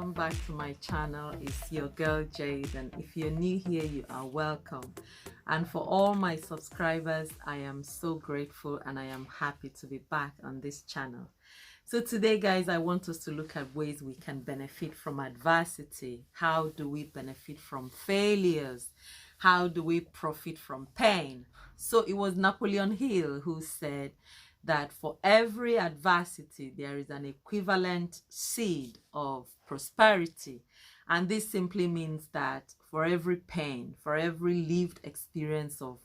welcome back to my channel. It's your girl Jade, and if you're new here, you are welcome. And for all my subscribers, I am so grateful and I am happy to be back on this channel. So today, guys, I want us to look at ways we can benefit from adversity. How do we benefit from failures? How do we profit from pain? So it was Napoleon Hill who said that for every adversity, there is an equivalent seed of prosperity. And this simply means that for every pain, for every lived experience of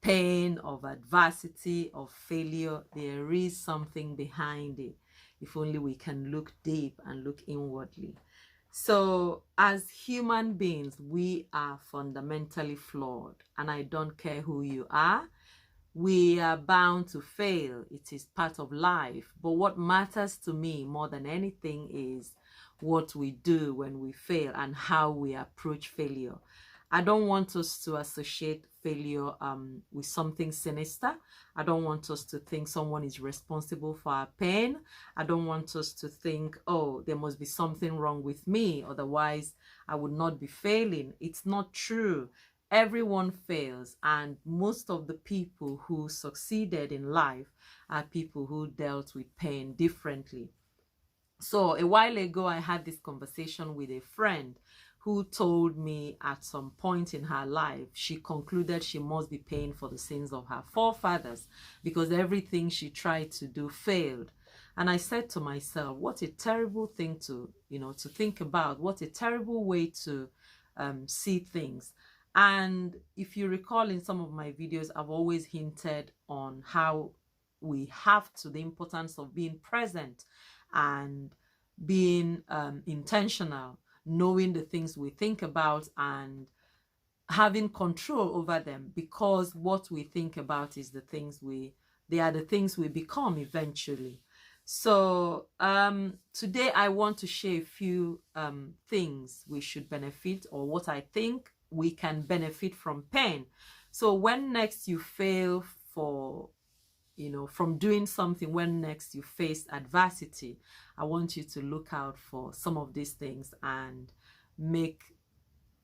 pain, of adversity, of failure, there is something behind it. If only we can look deep and look inwardly. So as human beings, we are fundamentally flawed, and I don't care who you are. We are bound to fail. It is part of life. But what matters to me more than anything is what we do when we fail and how we approach failure. I don't want us to associate failure with something sinister. I don't want us to think someone is responsible for our pain. I don't want us to think, oh, there must be something wrong with me, otherwise I would not be failing. It's not true. Everyone fails, and most of the people who succeeded in life are people who dealt with pain differently. So a while ago, I had this conversation with a friend who told me at some point in her life, she concluded she must be paying for the sins of her forefathers because everything she tried to do failed. And I said to myself, what a terrible thing to think about. What a terrible way to see things. And if you recall, in some of my videos, I've always hinted on how we have to, the importance of being present and being intentional, knowing the things we think about and having control over them, because what we think about is they are the things we become eventually. So today I want to share a few things we should benefit, or what I think we can benefit from pain. So when next you fail from doing something, when next you face adversity, I want you to look out for some of these things and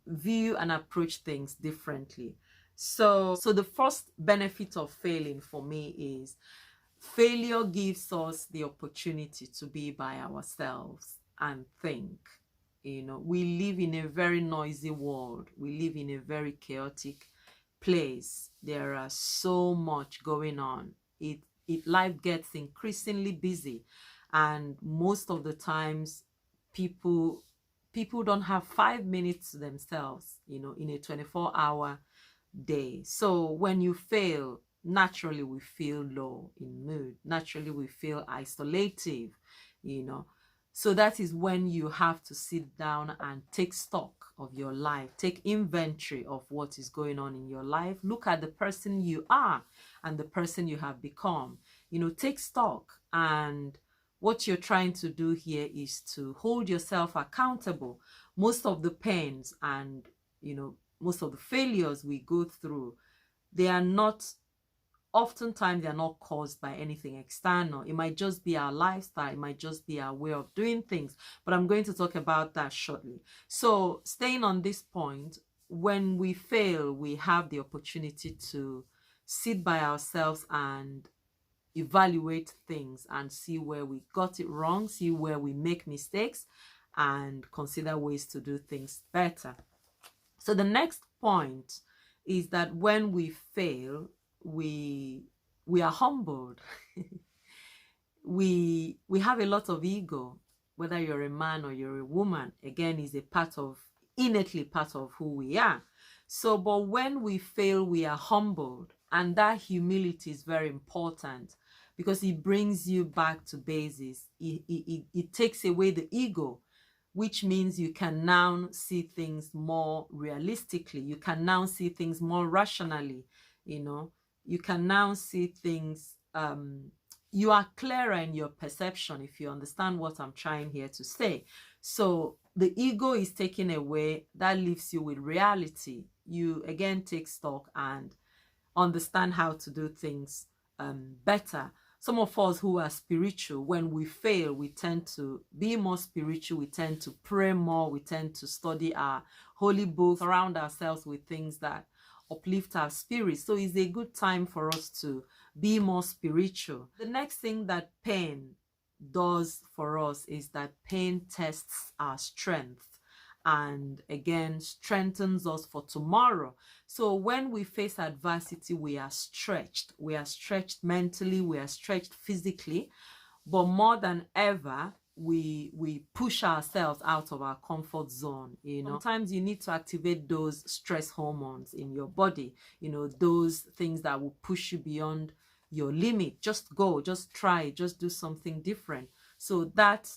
view and approach things differently. So the first benefit of failing for me is failure gives us the opportunity to be by ourselves and think. We live in a very noisy world. We live in a very chaotic place. There are so much going on. Life gets increasingly busy, and most of the times people don't have 5 minutes to themselves, in a 24-hour day. So when you fail, naturally we feel low in mood. Naturally we feel isolative, So that is when you have to sit down and take stock of your life, take inventory of what is going on in your life. Look at the person you are and the person you have become. Take stock. And what you're trying to do here is to hold yourself accountable. Most of the pains and, most of the failures we go through, oftentimes they're not caused by anything external. It might just be our lifestyle. It might just be our way of doing things. But I'm going to talk about that shortly. So staying on this point, when we fail, we have the opportunity to sit by ourselves and evaluate things and see where we got it wrong, see where we make mistakes, and consider ways to do things better. So the next point is that when we fail, we are humbled. we have a lot of ego, whether you're a man or you're a woman. Again, is innately part of who we are. So, but when we fail, we are humbled, and that humility is very important because it brings you back to basis. It takes away the ego, which means you can now see things more realistically. You can now see things more rationally, You can now see things, you are clearer in your perception, if you understand what I'm trying here to say. So the ego is taken away. That leaves you with reality. You again take stock and understand how to do things better. some of us who are spiritual, when we fail, we tend to be more spiritual, we tend to pray more, we tend to study our holy books, surround ourselves with things that uplift our spirit. So it's a good time for us to be more spiritual. The next thing that pain does for us is that pain tests our strength and again strengthens us for tomorrow. So when we face adversity, we are stretched. We are stretched mentally, we are stretched physically, but more than ever, we push ourselves out of our comfort zone. Sometimes you need to activate those stress hormones in your body, those things that will push you beyond your limit. Just go, just try, just do something different. So that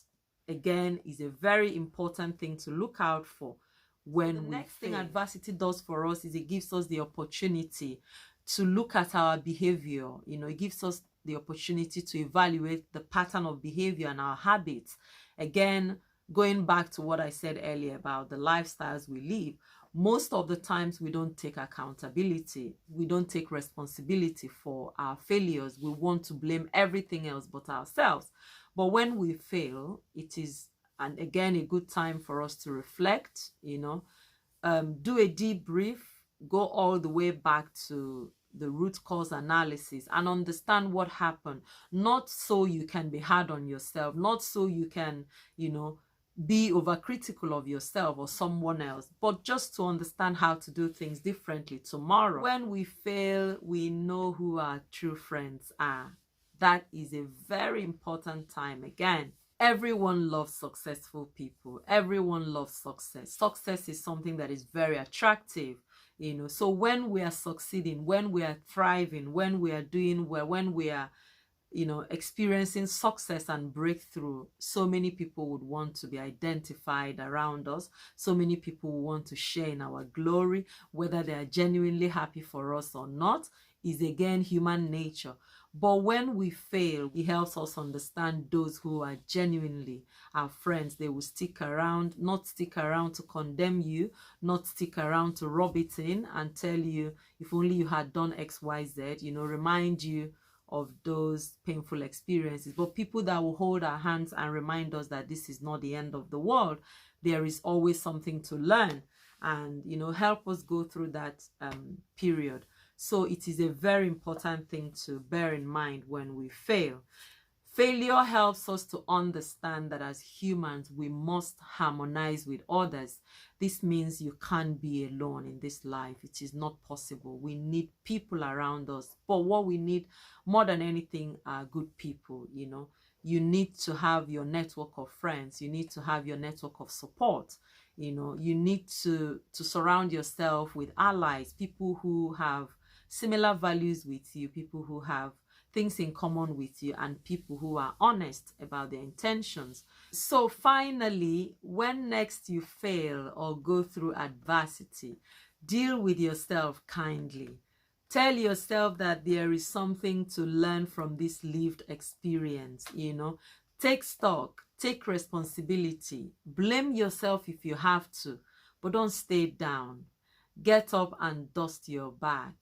again is a very important thing to look out for when the next thing adversity does for us is it gives us the opportunity to look at our behavior. It gives us the opportunity to evaluate the pattern of behavior and our habits. Again, going back to what I said earlier about the lifestyles we live, most of the times we don't take accountability. We don't take responsibility for our failures. We want to blame everything else but ourselves. But when we fail, it is, and again, a good time for us to reflect, do a debrief, go all the way back to the root cause analysis and understand what happened. Not so you can be hard on yourself, not so you can, be overcritical of yourself or someone else, but just to understand how to do things differently tomorrow. When we fail, we know who our true friends are. That is a very important time. Again, everyone loves successful people. Everyone loves success. Success is something that is very attractive, So when we are succeeding, when we are thriving, when we are doing well, when we are, experiencing success and breakthrough, so many people would want to be identified around us. So many people want to share in our glory, whether they are genuinely happy for us or not, is again human nature. But when we fail, it helps us understand those who are genuinely our friends. They will stick around, not stick around to condemn you, not stick around to rub it in and tell you, if only you had done X, Y, Z, remind you of those painful experiences. But people that will hold our hands and remind us that this is not the end of the world. There is always something to learn and, help us go through that period. So it is a very important thing to bear in mind when we fail. Failure helps us to understand that as humans, we must harmonize with others. This means you can't be alone in this life. It is not possible. We need people around us. But what we need more than anything are good people, You need to have your network of friends. You need to have your network of support. You need to surround yourself with allies, people who have similar values with you, people who have things in common with you, and people who are honest about their intentions. So finally, when next you fail or go through adversity, deal with yourself kindly. Tell yourself that there is something to learn from this lived experience, Take stock, take responsibility, blame yourself if you have to, but don't stay down. Get up and dust your back,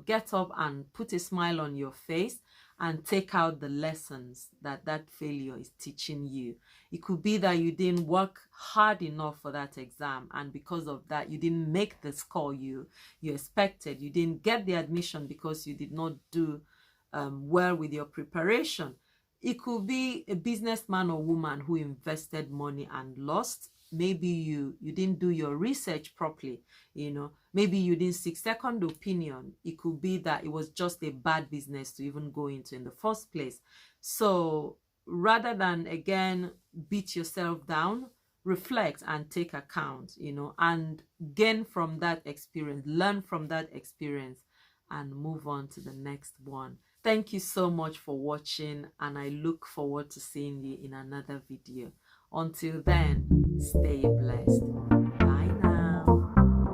get up and put a smile on your face and take out the lessons that failure is teaching you. It could be that you didn't work hard enough for that exam, and because of that, you didn't make the score you expected. You didn't get the admission because you did not do well with your preparation. It could be a businessman or woman who invested money and lost. Maybe you didn't do your research properly, Maybe you didn't seek second opinion. It could be that it was just a bad business to even go into in the first place. So rather than, again, beat yourself down, reflect and take account, and gain from that experience, learn from that experience, and move on to the next one. Thank you so much for watching, and I look forward to seeing you in another video. Until then, stay blessed.